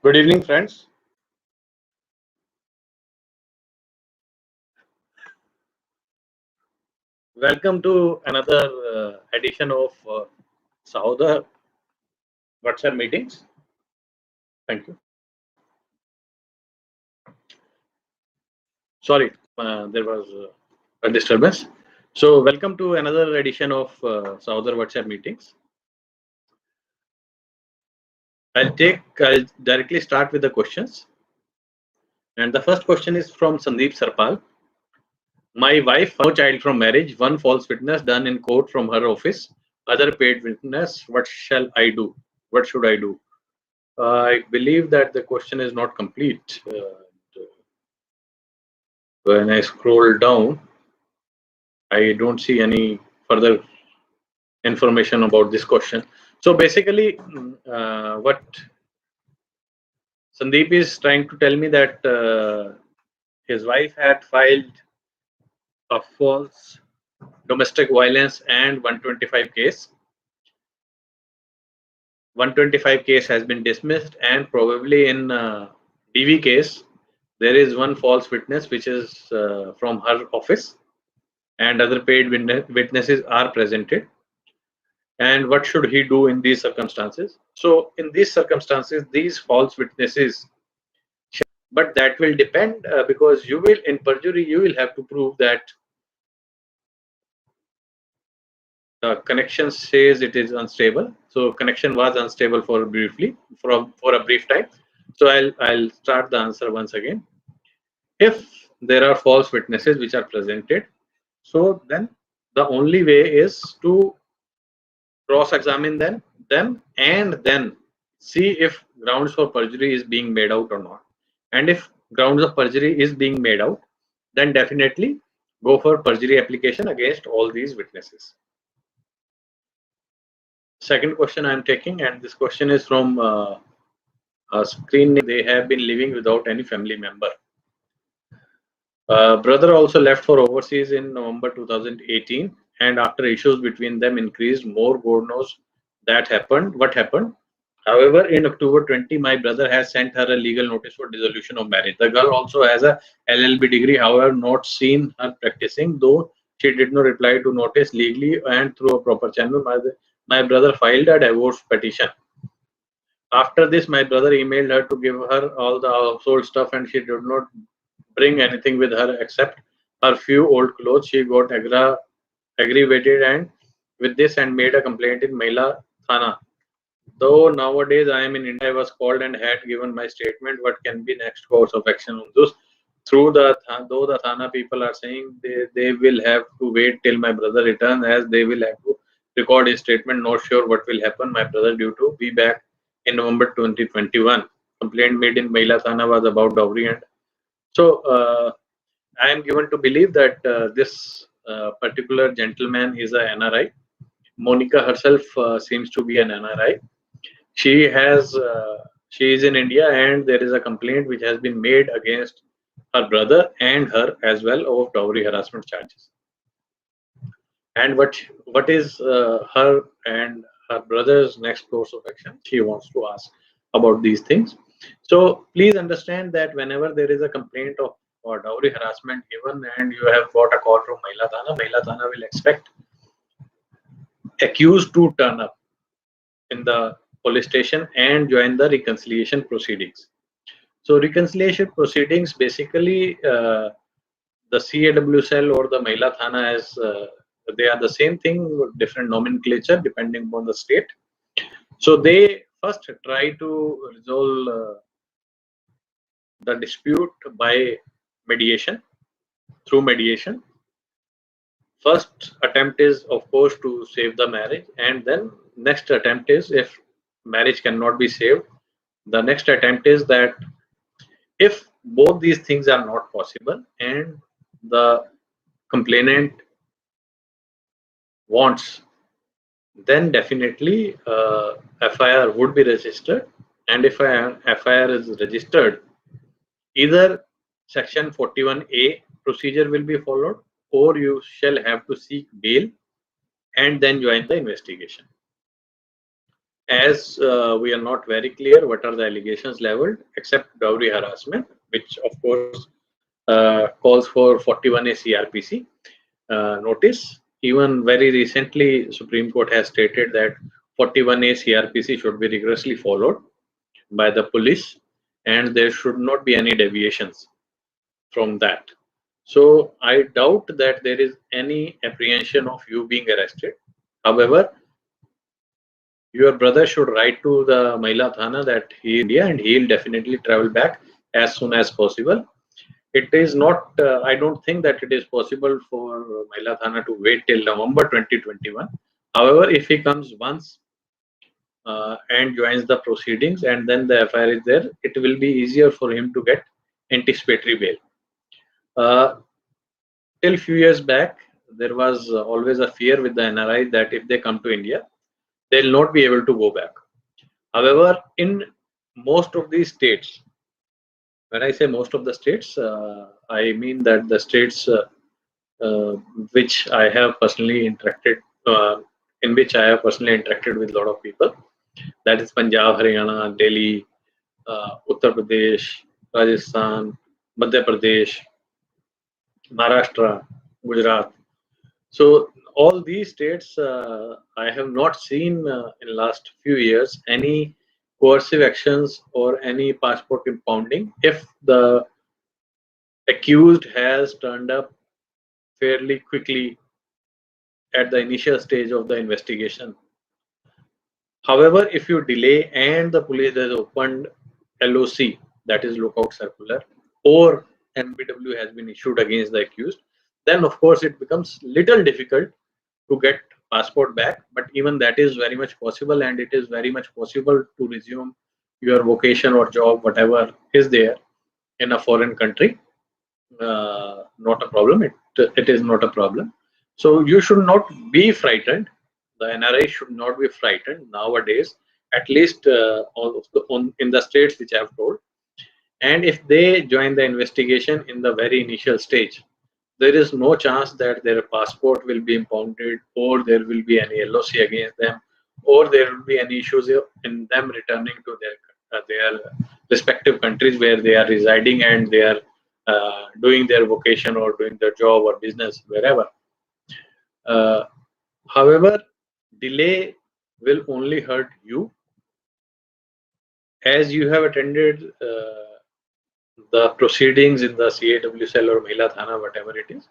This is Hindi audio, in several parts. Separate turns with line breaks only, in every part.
Good evening, friends. Welcome to another edition of Sahoda WhatsApp meetings. Thank you. Sorry, there was a disturbance. So, welcome to another edition of Sahoda WhatsApp meetings. I'll directly start with the questions. And the first question is from Sandeep Sarpal. My wife, no child from marriage, one false witness done in court from her office, other paid witness. What shall I do? What should I do? I believe that the question is not complete. When I scroll down, I don't see any further information about this question. So basically, what Sandeep is trying to tell me that his wife had filed a false domestic violence and 125 case. 125 case has been dismissed, and probably in DV case, there is one false witness which is from her office, and other paid witnesses are presented. And what should he do in these circumstances? So in these circumstances, these false witnesses, but that will depend because you will, in perjury, you will have to prove that the connection says it is unstable. So connection was unstable for a brief time. So I'll start the answer once again. If there are false witnesses which are presented, so then the only way is to cross-examine them and then see if grounds for perjury is being made out or not. And if grounds of perjury is being made out, then definitely go for perjury application against all these witnesses. Second question I am taking, and this question is from a screen name. They have been living without any family member. Brother also left for overseas in November 2018, and after issues between them increased more, God knows that happened. What happened? However, in October 20, my brother has sent her a legal notice for dissolution of marriage. The girl also has a LLB degree, however, not seen her practicing, though she did not reply to notice legally and through a proper channel. My brother filed a divorce petition. After this, my brother emailed her to give her all the household stuff, and she did not bring anything with her except her few old clothes. She got aggravated and with this and made a complaint in Mahila Thana. Though nowadays I am in India, I was called and had given my statement. What can be next course of action on this? Though the Thana people are saying they will have to wait till my brother returns, as they will have to record his statement. Not sure what will happen. My brother due to be back in November 2021. Complaint made in Mahila Thana was about dowry, and so I am given to believe that this particular gentleman is a NRI. Monica herself seems to be an NRI. She is in India, and there is a complaint which has been made against her brother and her as well of dowry harassment charges. And what is her and her brother's next course of action? She wants to ask about these things. So please understand that whenever there is a complaint of or dowry harassment given and you have got a call from Mahila Thana will expect accused to turn up in the police station and join the reconciliation proceedings. So reconciliation proceedings basically the CAW cell or the Mahila Thana as they are the same thing, different nomenclature depending upon the state. So they first try to resolve the dispute by mediation, through mediation. First attempt is of course to save the marriage, and then next attempt is if marriage cannot be saved, the next attempt is that if both these things are not possible and the complainant wants, then definitely FIR would be registered, and if FIR is registered, either section 41A procedure will be followed, or you shall have to seek bail and then join the investigation. as we are not very clear what are the allegations leveled, except dowry harassment, which of course calls for 41A CRPC notice. Even very recently, Supreme Court has stated that 41A CRPC should be rigorously followed by the police, and there should not be any deviations from that. So I doubt that there is any apprehension of you being arrested. However, your brother should write to the Mahila Thana that he is in India and he'll definitely travel back as soon as possible. It is not, I don't think that it is possible for Mahila Thana to wait till November 2021. However, if he comes once and joins the proceedings and then the FIR is there, it will be easier for him to get anticipatory bail. Till few years back, there was always a fear with the NRI that if they come to India, they'll not be able to go back. However, in most of these states, when I say most of the states, I mean that the states uh, which I have personally interacted, in which I have personally interacted with a lot of people, that is Punjab, Haryana, Delhi, Uttar Pradesh, Rajasthan, Madhya Pradesh, Maharashtra, Gujarat. So all these states, I have not seen in last few years any coercive actions or any passport impounding if the accused has turned up fairly quickly at the initial stage of the investigation. However, if you delay and the police has opened LOC, that is lookout circular, or NBW has been issued against the accused, then of course it becomes little difficult to get passport back. But even that is very much possible, and it is very much possible to resume your vocation or job, whatever is there in a foreign country. Not a problem. It is not a problem. So you should not be frightened. The NRA should not be frightened nowadays. At least in the states which I have told. And if they join the investigation in the very initial stage, there is no chance that their passport will be impounded, or there will be any LOC against them, or there will be any issues in them returning to their respective countries where they are residing and they are doing their vocation or doing their job or business wherever. Uh, However, delay will only hurt you, as you have attended the proceedings in the CAW cell or Mahila Thana, whatever it is.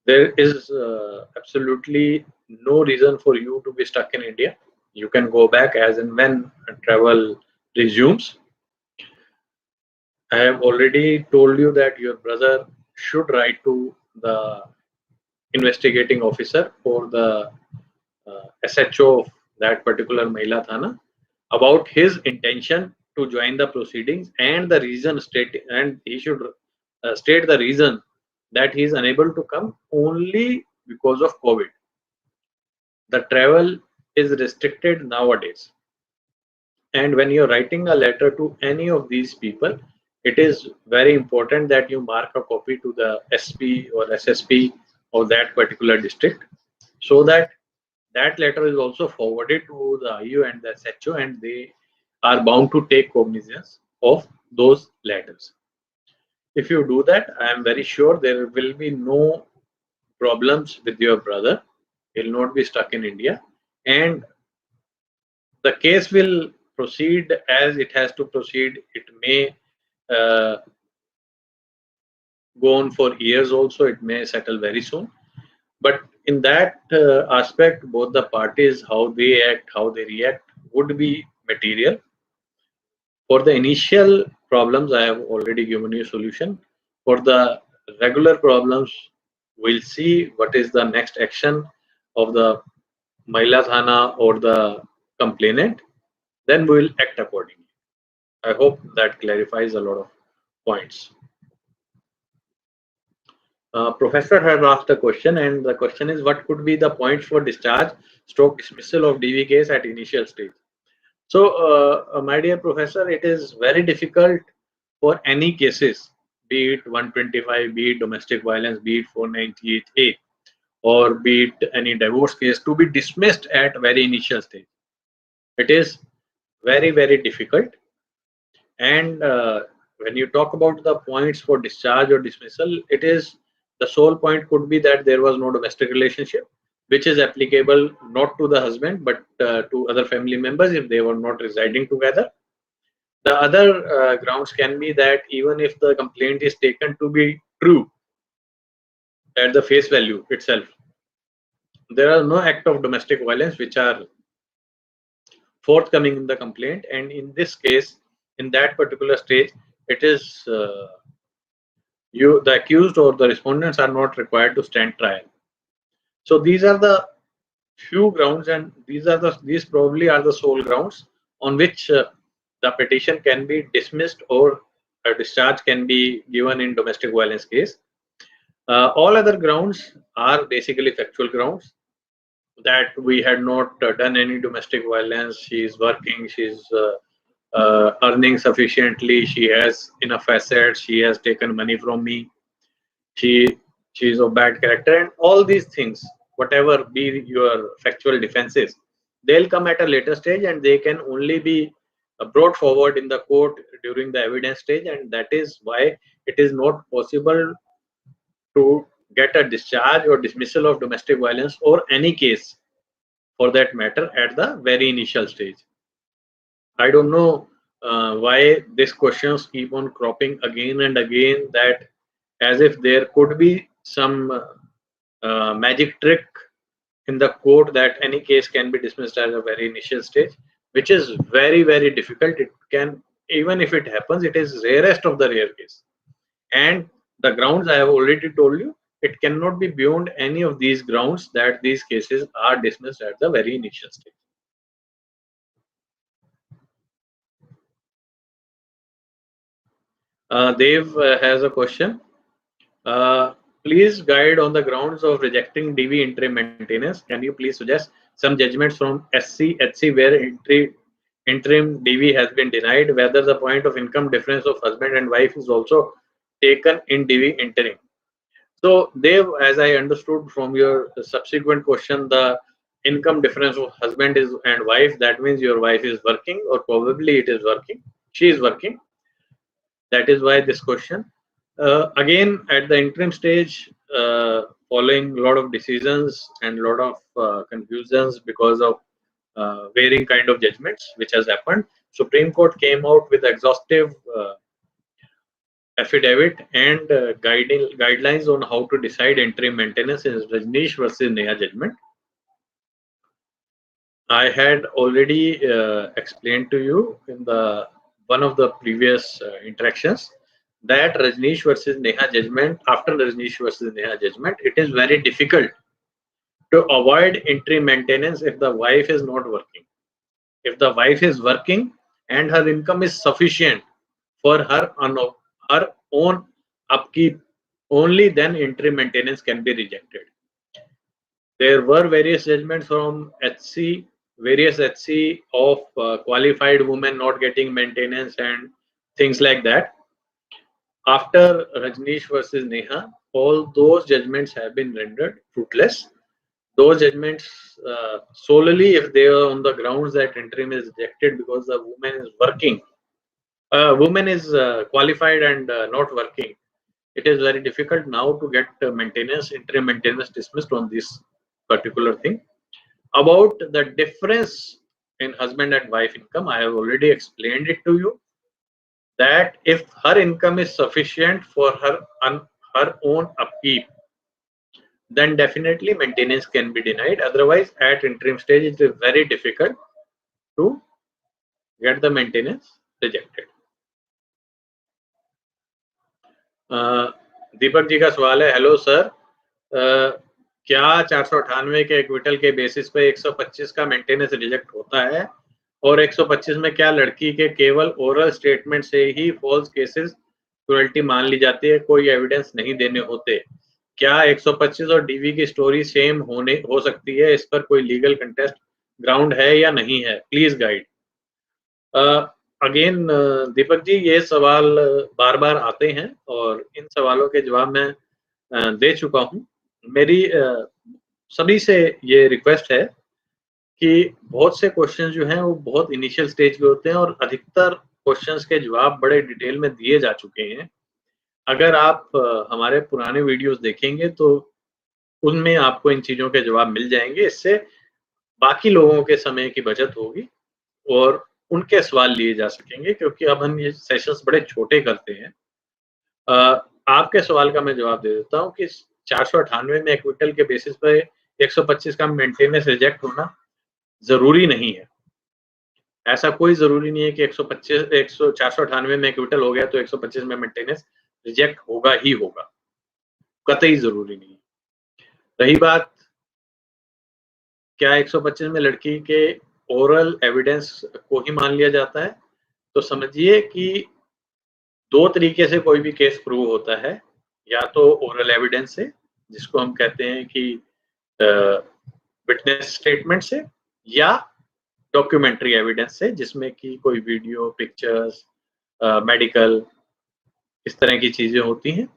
There is absolutely no reason for you to be stuck in India. You can go back as and when travel resumes. I have already told you that your brother should write to the investigating officer or the SHO of that particular Mahila Thana about his intention to join the proceedings and the reason state, and he should state the reason that he is unable to come only because of COVID. The travel is restricted nowadays, and when you're writing a letter to any of these people, it is very important that you mark a copy to the SP or SSP of that particular district, so that that letter is also forwarded to the IU and the SHO, and they are bound to take cognizance of those letters. If you do that, I am very sure there will be no problems with your brother. He'll not be stuck in India, and the case will proceed as it has to proceed. It may uh, go on for years also. It may settle very soon. But in that aspect, both the parties, how they act, how they react, would be material. For the initial problems, I have already given you solution. For the regular problems, we'll see what is the next action of the Mahila Thana or the complainant. Then we will act accordingly. I hope that clarifies a lot of points. Professor has asked a question, and the question is, what could be the points for discharge stroke dismissal of DV case at initial stage? So, my dear professor, it is very difficult for any cases, be it 125, be it domestic violence, be it 498A, or be it any divorce case, to be dismissed at very initial stage. It is very, very difficult. And when you talk about the points for discharge or dismissal, it is the sole point could be that there was no domestic relationship, which is applicable not to the husband but to other family members if they were not residing together. The other grounds can be that even if the complaint is taken to be true at the face value itself, there are no act of domestic violence which are forthcoming in the complaint, and in this case, in that particular stage, it is the accused or the respondents are not required to stand trial. So these are the few grounds, and these probably are the sole grounds on which the petition can be dismissed or a discharge can be given in domestic violence case. All other grounds are basically factual grounds, that we had not done any domestic violence, she is working, she's earning sufficiently, she has enough assets, she has taken money from me, she is of bad character, and all these things, whatever be your factual defenses, they'll come at a later stage and they can only be brought forward in the court during the evidence stage, and that is why it is not possible to get a discharge or dismissal of domestic violence or any case for that matter at the very initial stage. I don't know why these questions keep on cropping again and again, that as if there could be some magic trick in the court that any case can be dismissed at a very initial stage, which is very, very difficult. It can, even if it happens, it is rarest of the rare case. And the grounds I have already told you, it cannot be beyond any of these grounds that these cases are dismissed at the very initial stage. Dev has a question. Please guide on the grounds of rejecting DV interim maintenance. Can you please suggest some judgments from SC, HC where interim DV has been denied, whether the point of income difference of husband and wife is also taken in DV interim? So, Dev, as I understood from your subsequent question, the income difference of husband is and wife, that means your wife is working, or probably it is working. She is working. That is why this question. Again, at the interim stage, following a lot of decisions and a lot of confusions because of varying kind of judgments which has happened, Supreme Court came out with exhaustive affidavit and guidelines on how to decide interim maintenance in Rajneesh versus Neha judgment. I had already explained to you in the one of the previous interactions that Rajneesh versus Neha judgment, after Rajneesh versus Neha judgment, it is very difficult to avoid interim maintenance if the wife is not working. If the wife is working and her income is sufficient for her own upkeep, only then interim maintenance can be rejected. There were various judgments from various HC of qualified women not getting maintenance and things like that. After Rajneesh versus Neha, all those judgments have been rendered fruitless. Those judgments, solely if they are on the grounds that interim is rejected because the woman is working, woman is qualified and not working, it is very difficult now to get interim maintenance dismissed on this particular thing. About the difference in husband and wife income, I have already explained it to you, that if her income is sufficient for her own upkeep, then definitely maintenance can be denied. Otherwise, at interim stage, it is very difficult to get the maintenance rejected. Deepak ji का सवाल है, हेलो सर, क्या 498 के इक्विटल के बेसिस पे 125 का मेंटेनेंस रिजेक्ट होता है, और 125 में क्या लड़की के केवल ओरल स्टेटमेंट से ही फॉल्स केसेस क्रुएल्टी मान ली जाती है, कोई एविडेंस नहीं देने होते? क्या 125 और डीवी की स्टोरी सेम हो सकती है? इस पर कोई लीगल कंटेस्ट ग्राउंड है या नहीं है? Please guide. Again Deepak ji, ये सवाल बार बार आते हैं और इन सवालों के जवाब मैं दे चुका हूं। मेरी सभी से ये रिक्वेस्ट है कि बहुत से क्वेश्चन जो हैं वो बहुत इनिशियल स्टेज के होते हैं और अधिकतर क्वेश्चंस के जवाब बड़े डिटेल में दिए जा चुके हैं। अगर आप हमारे पुराने वीडियोस देखेंगे तो उनमें आपको इन चीज़ों के जवाब मिल जाएँगे। इससे बाकी लोगों के समय की बचत होगी और उनके सवाल लिए जा सकेंगे, क्योंकि अब हम ये सेशंस बड़े छोटे करते हैं। अ, आपके सवाल का मैं जवाब दे देता हूँ कि 498 में एक्विटल के बेसिस पे 125 का मेंटेनेंस रिजेक्ट होना ज़रूरी नहीं है। ऐसा कोई ज़रूरी नहीं है कि 125 100 498 में एक्विटल हो गया तो 125 में मेंटेनेंस रिजेक्ट होगा ही होगा। कतई ज़रूरी नहीं है। रही बात क्या 125 में लड़की के ओरल एविडेंस को ही मान लिया जाता है? तो समझिए कि 2 तरीके से कोई भी केस प्रूव होता है, या तो ओरल एविडेंस से, जिसको हम कहते हैं कि विटनेस स्टेटमेंट से, या डॉक्यूमेंट्री एविडेंस से, जिसमें कि कोई वीडियो, पिक्चर्स, मेडिकल, इस तरह की चीज़ें होती हैं।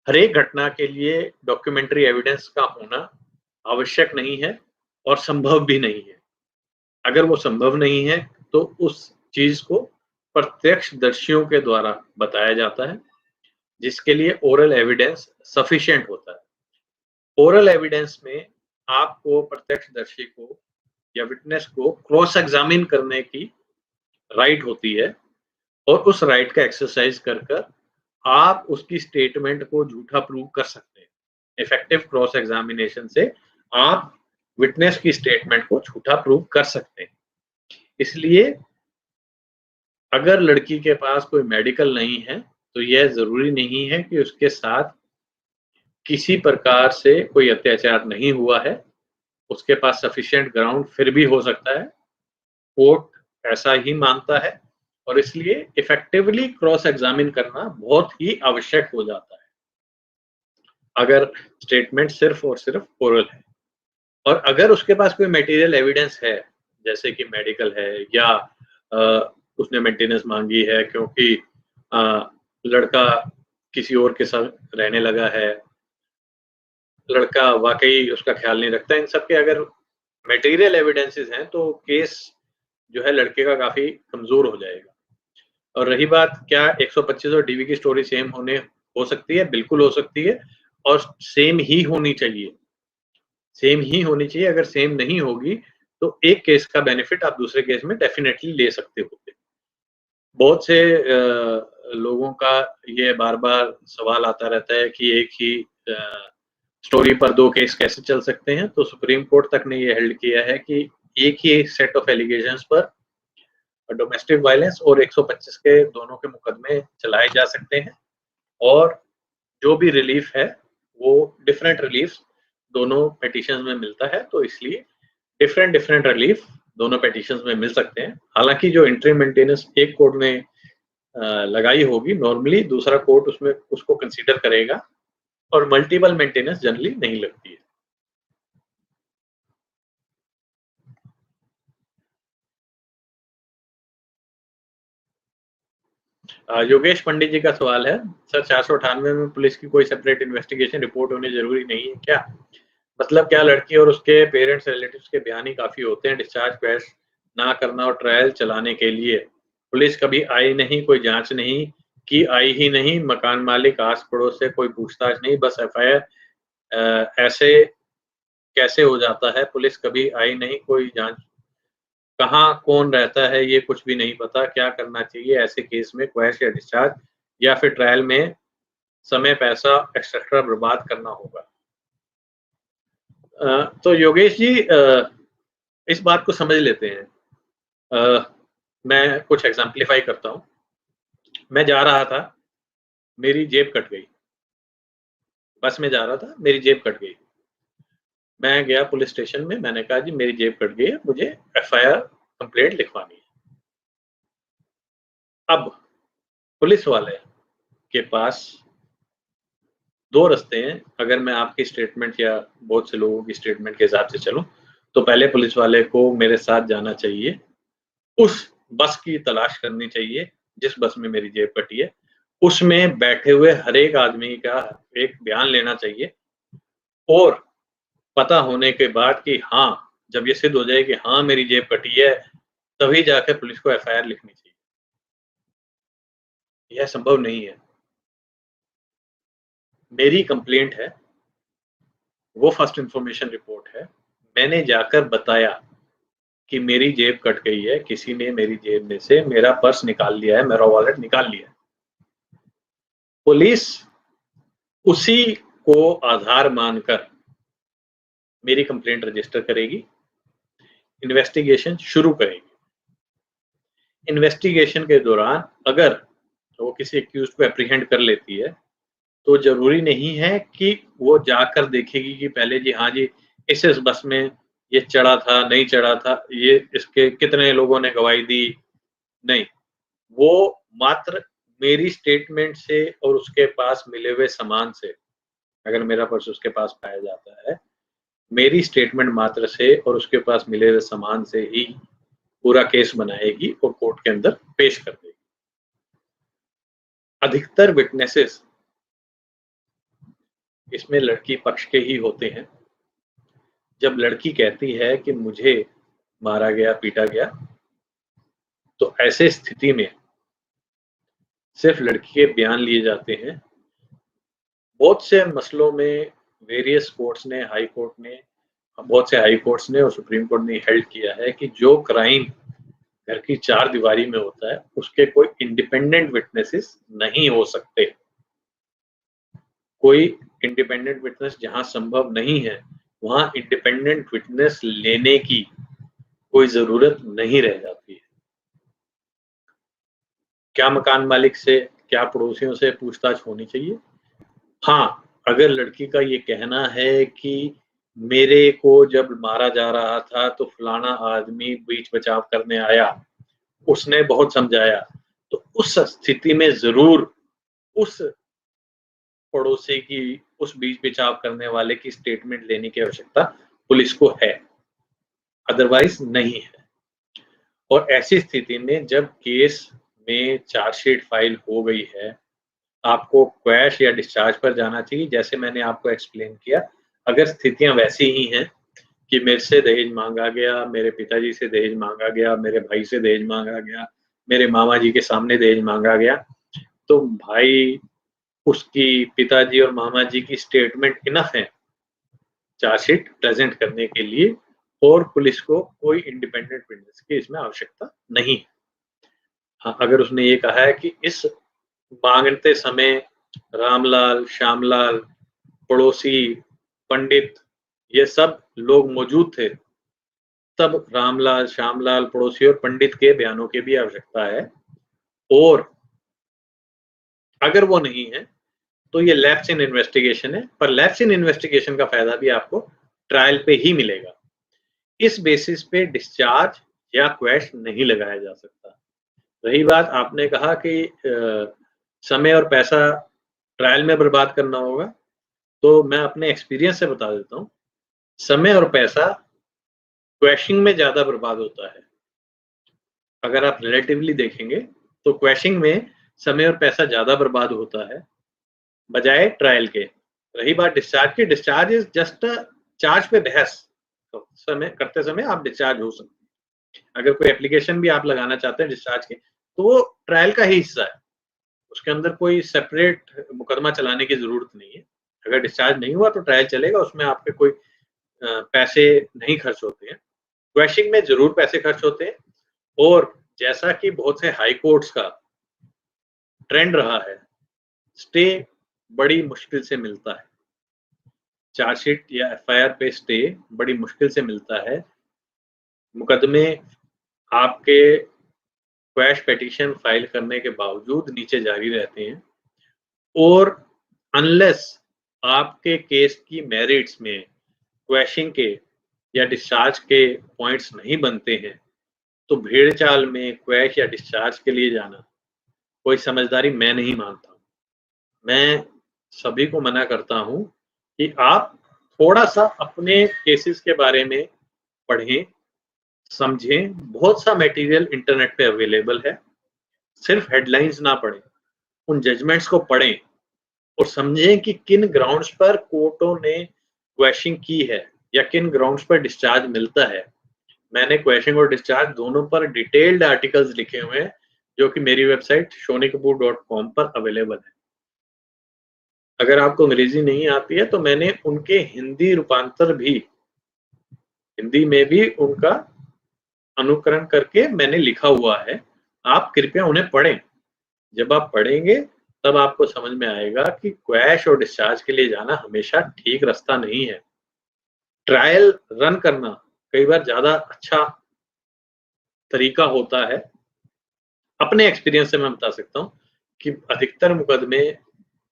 हर एक घटना के लिए डॉक्यूमेंट्री एविडेंस का होना आवश्यक नहीं है और संभव भी नहीं है। अगर वो संभव नहीं है तो उस चीज़ को प्रत्यक्षदर्शियों के द्वारा बताया जाता है, जिसके लिए ओरल एविडेंस सफिशिएंट होता है। ओरल एविडेंस में आपको प्रत्यक्षदर्शी को या विटनेस को क्रॉस एग्जामिन करने की राइट होती है और उस राइट का एक्सरसाइज कर कर आप उसकी स्टेटमेंट को झूठा प्रूव कर सकते हैं। इफेक्टिव क्रॉस एग्जामिनेशन से आप विटनेस की स्टेटमेंट को झूठा प्रूव कर सकते हैं। इसलिए अगर लड़की के पास कोई मेडिकल नहीं है तो यह ज़रूरी नहीं है कि उसके साथ किसी प्रकार से कोई अत्याचार नहीं हुआ है। उसके पास सफिशिएंट ग्राउंड फिर भी हो सकता है। कोर्ट ऐसा ही मानता है और इसलिए इफेक्टिवली क्रॉस एग्जामिन करना बहुत ही आवश्यक हो जाता है, अगर स्टेटमेंट सिर्फ और सिर्फ ओरल है। और अगर उसके पास कोई मटेरियल एविडेंस है, जैसे कि मेडिकल है या उसने मेंटेनेंस मांगी है क्योंकि लड़का किसी और के साथ रहने लगा है, लड़का वाकई उसका ख्याल नहीं रखता, इन सब के अगर मटेरियल एविडेंसेस हैं तो केस जो है लड़के का काफी कमजोर हो जाएगा। और रही बात क्या 125 और डीवी की स्टोरी सेम हो सकती है? बिल्कुल हो सकती है और सेम ही होनी चाहिए। सेम ही होनी चाहिए। अगर सेम नहीं होगी तो एक केस का बेनिफिट आप दूसरे केस में डेफिनेटली ले सकते होते। बहुत से लोगों का ये बार-बार सवाल आता रहता है कि एक ही स्टोरी पर 2 केस कैसे चल सकते हैं? तो सुप्रीम कोर्ट तक ने ये हेल्ड किया है कि एक ही सेट ऑफ एलिगेशंस पर डोमेस्टिक वायलेंस और 125 के दोनों के मुकदमे चलाए जा सकते हैं और जो भी रिलीफ है वो डिफरेंट रिलीफ दोनों पिटीशंस में मिलता है, तो इसलिए डिफरेंट डिफरेंट रिलीफ दोनों पिटीशंस में मिल सकते हैं। हालांकि जो इंटरिम मेंटेनेंस एक कोर्ट ने लगाई होगी, नॉर्मली दूसरा कोर्ट उसमें उसको कंसीडर करेगा और मल्टीपल मेंटेनेंस जनरली नहीं लगती है। योगेश पंडित जी का सवाल है, सर 498 में पुलिस की कोई सेपरेट इन्वेस्टिगेशन रिपोर्ट होनी जरूरी नहीं है क्या? मतलब क्या लड़की और उसके पेरेंट्स रिलेटिव्स के बयान ही काफी होते हैं डिस्चार्ज क्वेश ना करना और ट्रायल चलाने के लिए? पुलिस कभी आई नहीं, कोई जांच नहीं की, आई ही नहीं, मकान मालिक आस पड़ोस से कोई पूछताछ नहीं, बस एफआईआर ऐसे कैसे हो जाता है? पुलिस कभी आई नहीं, कोई जांच, कहाँ कौन रहता है ये कुछ भी नहीं पता, क्या करना चाहिए ऐसे केस में? क्वैश या डिस्चार्ज या फिर ट्रायल में समय पैसा एक्सेट्रा बर्बाद करना होगा? तो योगेश जी इस बात को समझ लेते हैं। मैं कुछ एग्जाम्पलीफाई करता हूँ। मैं जा रहा था, मेरी जेब कट गई। बस में जा रहा था, मेरी जेब कट गई। मैं गया पुलिस स्टेशन में, मैंने कहा जी मेरी जेब कट गई है, मुझे एफआईआर कंप्लेंट लिखवानी है। अब पुलिस वाले के पास 2 रास्ते हैं। अगर मैं आपकी स्टेटमेंट या बहुत से लोगों की स्टेटमेंट के हिसाब से चलूँ, तो पहले पुलिस वाले को मेरे साथ जाना चाहिए। उस बस की तलाश करनी चाहिए, जिस बस में मेरी जेब कटी है। उसमें बैठे हुए हर एक आदमी का एक बयान लेना चाहिए और पता होने के बाद कि हाँ, जब ये सिद्ध हो जाए कि हाँ मेरी जेब कटी है, तभी जाकर पुलिस को एफआईआर लिखनी चाहिए। यह संभव नहीं है। मेरी कंप्लेंट है, वो फर्स्ट इंफॉर्मेशन रिपोर्ट है। मैंने जाकर बताया कि मेरी जेब कट गई है, किसी ने मेरी जेब में से मेरा पर्स निकाल लिया है, मेरा वॉलेट निकाल लिया है। पुलिस उसी को आधार मानकर मेरी कंप्लेंट रजिस्टर करेगी, इन्वेस्टिगेशन शुरू करेगी। इन्वेस्टिगेशन के दौरान अगर वो किसी एक्यूज को एप्रीहेंड कर लेती है, तो जरूरी नहीं है कि वो जाकर देखेगी कि पहले जी हाँ जी इस बस में ये चढ़ा था, नहीं चढ़ा था, ये इसके कितने लोगों ने गवाही दी। नहीं, वो मात्र मेरी स्टेटमेंट से और उसके पास मिले हुए सामान से, अगर मेरा पर्स उसके पास पाया जाता है, मेरी स्टेटमेंट मात्र से और उसके पास मिले हुए सामान से ही पूरा केस बनाएगी और कोर्ट के अंदर पेश कर देगी। अधिकतर विटनेसेस इसमें लड़की पक्ष के ही होते हैं। जब लड़की कहती है कि मुझे मारा गया, पीटा गया, तो ऐसे स्थिति में सिर्फ लड़की के बयान लिए जाते हैं। बहुत से मसलों में वेरियस कोर्ट्स ने, हाई कोर्ट ने, बहुत से हाई कोर्ट्स ने और सुप्रीम कोर्ट ने हेल्ड किया है कि जो क्राइम घर की चार दीवारी में होता है, उसके कोई इंडिपेंडेंट विटनेसेस नहीं हो सकते। कोई इंडिपेंडेंट विटनेस जहां संभव नहीं है, वहां इंडिपेंडेंट विटनेस लेने की कोई जरूरत नहीं रह जाती है। क्या मकान मालिक से, क्या पड़ोसियों से पूछताछ होनी चाहिए? हाँ, अगर लड़की का ये कहना है कि मेरे को जब मारा जा रहा था तो फलाना आदमी बीच बचाव करने आया, उसने बहुत समझाया, तो उस स्थिति में जरूर उस पड़ोसी की, उस बीच बचाव करने वाले की स्टेटमेंट लेने की आवश्यकता पुलिस को है, अदरवाइज नहीं है। और ऐसी स्थिति में जब केस में चार्जशीट फाइल हो गई है, आपको क्वैश या डिस्चार्ज पर जाना चाहिए। जैसे मैंने आपको एक्सप्लेन किया, अगर स्थितियां वैसी ही हैं कि मेरे से दहेज मांगा गया, मेरे पिताजी से दहेज मांगा गया, मेरे भाई से दहेज मांगा गया, मेरे मामा जी के सामने दहेज मांगा गया, तो भाई उसकी पिताजी और मामा जी की स्टेटमेंट इनफ है चार्जशीट प्रेजेंट करने के लिए, और पुलिस को कोई इंडिपेंडेंट विटनेस की इसमें आवश्यकता नहीं है। हाँ, अगर उसने ये कहा है कि इस मांगते समय रामलाल, श्यामलाल, पड़ोसी, पंडित, ये सब लोग मौजूद थे, तब रामलाल, श्यामलाल, पड़ोसी और पंडित के बयानों की भी आवश्यकता है। और अगर वो नहीं है तो ये लैप्स इन इन्वेस्टिगेशन है, पर लैप्स इन इन्वेस्टिगेशन का फायदा भी आपको ट्रायल पे ही मिलेगा। इस बेसिस पे डिस्चार्ज या क्वैश नहीं लगाया जा सकता। रही बात, आपने कहा कि समय और पैसा ट्रायल में बर्बाद करना होगा, तो मैं अपने एक्सपीरियंस से बता देता हूँ, समय और पैसा क्वैशिंग में ज्यादा बर्बाद होता है। अगर आप रिलेटिवली देखेंगे तो क्वैशिंग में समय और पैसा ज्यादा बर्बाद होता है बजाय ट्रायल के। रही बात डिस्चार्ज की, डिस्चार्ज इज जस्ट चार्ज पे बहस, तो समय करते समय आप डिस्चार्ज हो सकते हैं। अगर कोई एप्लीकेशन भी आप लगाना चाहते हैं डिस्चार्ज के, तो वो ट्रायल का ही हिस्सा है, उसके अंदर कोई सेपरेट मुकदमा चलाने की जरूरत नहीं है। अगर डिस्चार्ज नहीं हुआ तो ट्रायल चलेगा, उसमें आपके कोई पैसे नहीं खर्च होते हैं। क्वैशिंग में जरूर पैसे खर्च होते हैं, और जैसा कि बहुत से हाई कोर्ट्स का ट्रेंड रहा है, स्टे बड़ी मुश्किल से मिलता है। चार्जशीट या एफआईआर पे स्टे बड़ी मुश्किल से मिलता है। मुकदमे आपके क्वैश पिटीशन फाइल करने के बावजूद नीचे जारी रहते हैं, और अनलेस आपके केस की मेरिट्स में क्वैशिंग के या डिस्चार्ज के पॉइंट्स नहीं बनते हैं, तो भेड़ चाल में क्वैश या डिस्चार्ज के लिए जाना कोई समझदारी मैं नहीं मानता। मैं सभी को मना करता हूं कि आप थोड़ा सा अपने केसेस के बारे में पढ़ें, समझें। बहुत सा मटेरियल इंटरनेट पे अवेलेबल है, सिर्फ हेडलाइंस ना पढ़ें, उन जजमेंट्स को पढ़ें और समझें कि किन ग्राउंड्स पर कोर्टों ने क्वैशिंग की है या किन ग्राउंड्स पर डिस्चार्ज मिलता है। मैंने क्वेश्चन और डिस्चार्ज दोनों पर डिटेल्ड आर्टिकल्स लिखे हुए हैं, जो कि मेरी वेबसाइट shonikapoor.com पर अवेलेबल है। अगर आपको अंग्रेजी नहीं आती है तो मैंने उनके हिंदी रूपांतर भी, हिंदी में भी उनका अनुकरण करके मैंने लिखा हुआ है। आप कृपया उन्हें पढ़ें। जब आप पढ़ेंगे तब आपको समझ में आएगा कि क्रैश और डिस्चार्ज के लिए जाना हमेशा ठीक रास्ता नहीं है। ट्रायल रन करना कई बार ज़्यादा अच्छा तरीका होता है। अपने एक्सपीरियंस से मैं बता सकता हूँ कि अधिकतर मुकदमे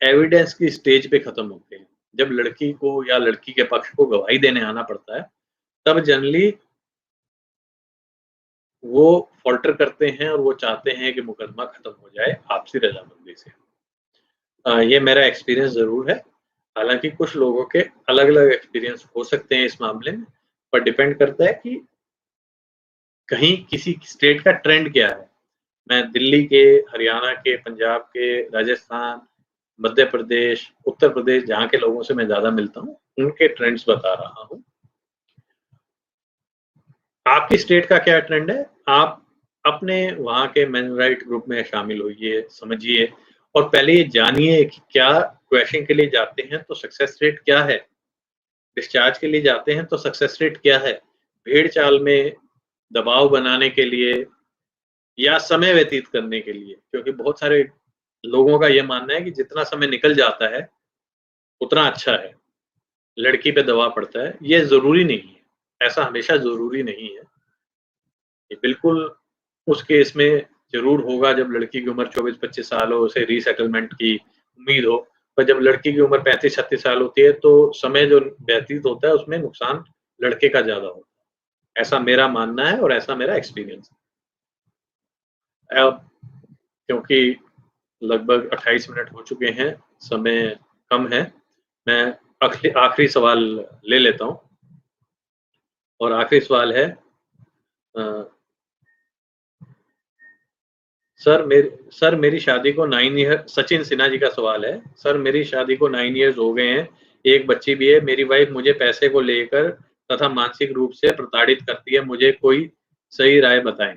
एविडेंस की स्टेज पे खत्म होते हैं। जब लड़की को या लड़की के पक्ष को गवाही देने आना पड़ता है, तब जनरली वो फ़ॉल्टर करते हैं और वो चाहते हैं कि मुकदमा खत्म हो जाए आपसी रज़ामंदी से। ये मेरा एक्सपीरियंस ज़रूर है। हालाँकि कुछ लोगों के अलग-अलग एक्सपीरियंस हो सकते हैं इस मामले में, पर डिपेंड करता है कि कहीं किसी स्टेट का ट्रेंड क्या है। मैं दिल्ली के, हरियाणा के, पंजाब के, राजस्थान, मध्य प्रदेश, उत्तर प्रदेश जहाँ के लोगों से मैं ज़्यादा मिलता हूँ, उनके ट्रेंड्स बता रहा हूँ। आपकी स्टेट का क्या ट्रेंड है? आप अपने वहाँ के मेन राइट ग्रुप में शामिल होइए, समझिए और पहले ये जानिए कि क्या क्वेश्चन के लिए जाते हैं तो सक्सेस रेट क्या है? डिस्चार्ज के लिए जाते हैं तो सक्सेस रेट क्या है? भेड़-चाल में दबाव बनाने के लिए या समय व्यतीत करने के लिए? क्योंकि बहुत सारे लोगों का ये मानना है कि जितना समय निकल जाता है, उतना अच्छा है। लड़की पे दबाव पड़ता है, ये ज़रूरी नहीं है। ऐसा हमेशा ज़रूरी नहीं है। ये बिल्कुल उस केस में ज़रूर होगा जब लड़की की उम्र 24-25 साल हो, उसे रीसेटलमेंट की उम्मीद हो। पर जब लड़की की उम्र 35-36 साल होती है, तो समय जो व्यतीत होता है, उसमें नुकसान लड़के का ज़्यादा होता है। ऐसा मेरा मानना है और ऐसा मेरा एक्सपीरियंस है। अब क्योंकि लगभग 28 मिनट हो चुके हैं, समय कम है, मैं आखिरी सवाल ले लेता हूँ और आखिरी सवाल है अ, सर मेरी शादी को 9 ईयर सचिन सिन्हा जी का सवाल है। सर मेरी शादी को 9 इयर्स हो गए हैं, एक बच्ची भी है। मेरी वाइफ मुझे पैसे को लेकर तथा मानसिक रूप से प्रताड़ित करती है। मुझे कोई सही राय बताएँ।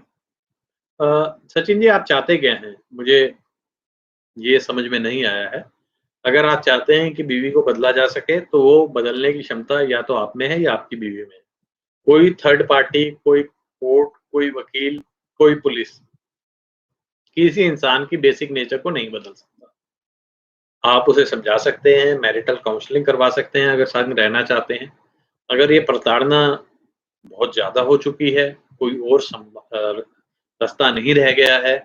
सचिन जी आप चाहते क्या हैं? मुझे ये समझ में नहीं आया है। अगर आप चाहते हैं कि बीवी को बदला जा सके, तो वो बदलने की क्षमता या तो आप में है या आपकी बीवी में है। कोई थर्ड पार्टी, कोई कोर्ट, कोई वकील, कोई पुलिस, किसी इंसान की बेसिक नेचर को नहीं बदल सकता। आप उसे समझा सकते हैं, मैरिटल काउंसलिंग करवा सकते हैं अगर संग रहना चाहते हैं। अगर ये प्रताड़ना बहुत ज़्यादा हो चुकी है, कोई और रास्ता नहीं रह गया है,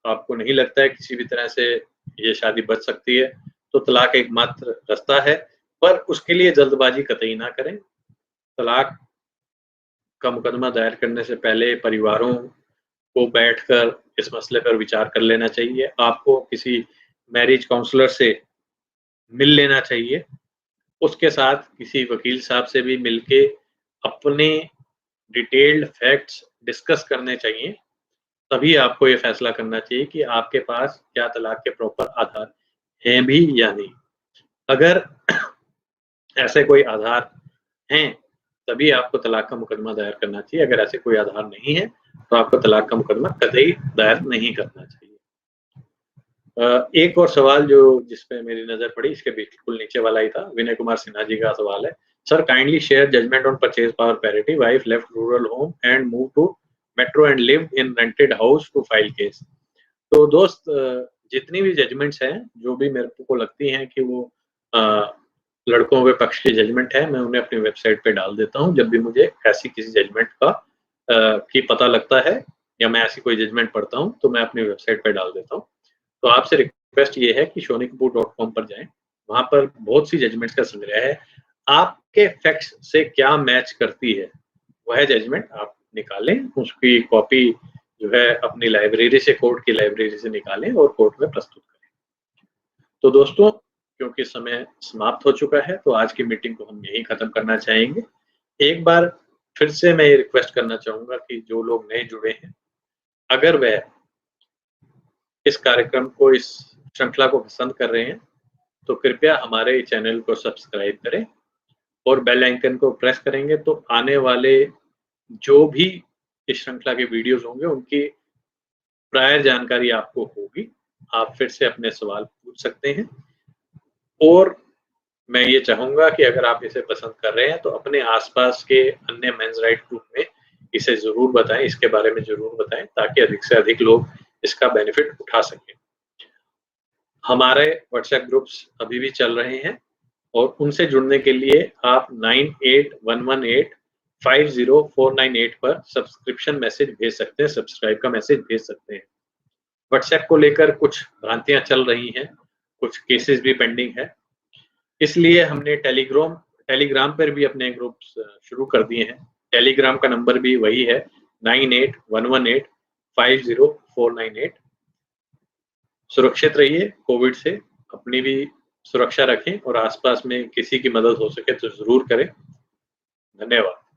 आपको नहीं लगता है किसी भी तरह से ये शादी बच सकती है, तो तलाक एकमात्र रास्ता है, पर उसके लिए जल्दबाज़ी कतई ना करें। तलाक का मुकदमा दायर करने से पहले परिवारों को बैठकर इस मसले पर विचार कर लेना चाहिए। आपको किसी मैरिज काउंसलर से मिल लेना चाहिए। उसके साथ किसी वकील साहब से भी मिलके अपने डिटेल्ड फैक्ट्स डिस्कस करने चाहिए। तभी आपको ये फैसला करना चाहिए कि आपके पास क्या तलाक के प्रॉपर आधार हैं भी या नहीं। अगर ऐसे कोई आधार हैं, तभी आपको तलाक का मुकदमा दायर करना चाहिए। अगर ऐसे कोई आधार नहीं है, तो आपको तलाक का मुकदमा कतई दायर नहीं करना चाहिए। एक और सवाल जो जिस पे मेरी नज़र पड़ी, इसके बिल्कुल नीचे वाला ही था, विनय कुमार सिन्हा जी का सवाल है। Sir kindly share judgement on purchase power parity, wife left rural home and move to metro and lived in rented house to file case. तो दोस्त जितनी भी जजमेंट्स हैं, जो भी मेरे को लगती हैं कि वो अ, लड़कों के पक्ष की जजमेंट है, मैं उन्हें अपनी वेबसाइट पे डाल देता हूँ। जब भी मुझे ऐसी किसी जजमेंट का की पता लगता है या मैं ऐसी कोई जजमेंट पढ़ता हूँ, तो मैं अपनी वेबसाइट पे डाल देता हूँ। तो आपसे रिक्वेस्ट ये है कि shonikapoor.com पर जाएँ, वहाँ पर बहुत सी जजमेंट्स का संग्रह है। आपके फैक्ट्स से क्या मैच करती है, वह जजमेंट आप निकालें, उसकी कॉपी जो है अपनी लाइब्रेरी से, कोर्ट की लाइब्रेरी से निकालें और कोर्ट में प्रस्तुत करें। तो दोस्तों, क्योंकि समय समाप्त हो चुका है, तो आज की मीटिंग को हम यहीं खत्म करना चाहेंगे। एक बार फिर से मैं ये रिक्वेस्ट करना चाहूँगा कि जो लोग नए जुड़े हैं, अगर वह इस कार्यक्रम को, इस श्रृंखला को पसंद कर रहे हैं, तो कृपया हमारे चैनल को सब्सक्राइब करें और बेल आइकन को प्रेस करेंगे तो आने वाले जो भी इस श्रृंखला के वीडियोस होंगे उनकी प्रायर जानकारी आपको होगी। आप फिर से अपने सवाल पूछ सकते हैं और मैं ये चाहूंगा कि अगर आप इसे पसंद कर रहे हैं तो अपने आसपास के अन्य मेंस राइट ग्रुप में इसे जरूर बताएं, इसके बारे में जरूर बताएं ताकि अधिक से अधिक लोग इसका बेनिफिट उठा सकें। हमारे व्हाट्सएप ग्रुप्स अभी भी चल रहे हैं और उनसे जुड़ने के लिए आप 9811850498 पर सब्सक्रिप्शन मैसेज भेज सकते हैं, सब्सक्राइब का मैसेज भेज सकते हैं। व्हाट्सएप को लेकर कुछ भ्रांतियां चल रही हैं, कुछ केसेस भी पेंडिंग है, इसलिए हमने टेलीग्राम पर भी अपने ग्रुप्स शुरू कर दिए हैं। टेलीग्राम का नंबर भी वही है 9811850498। सुरक्षित रहिए कोविड से, अपनी भी सुरक्षा रखें और आसपास में किसी की मदद हो सके तो जरूर करें। धन्यवाद।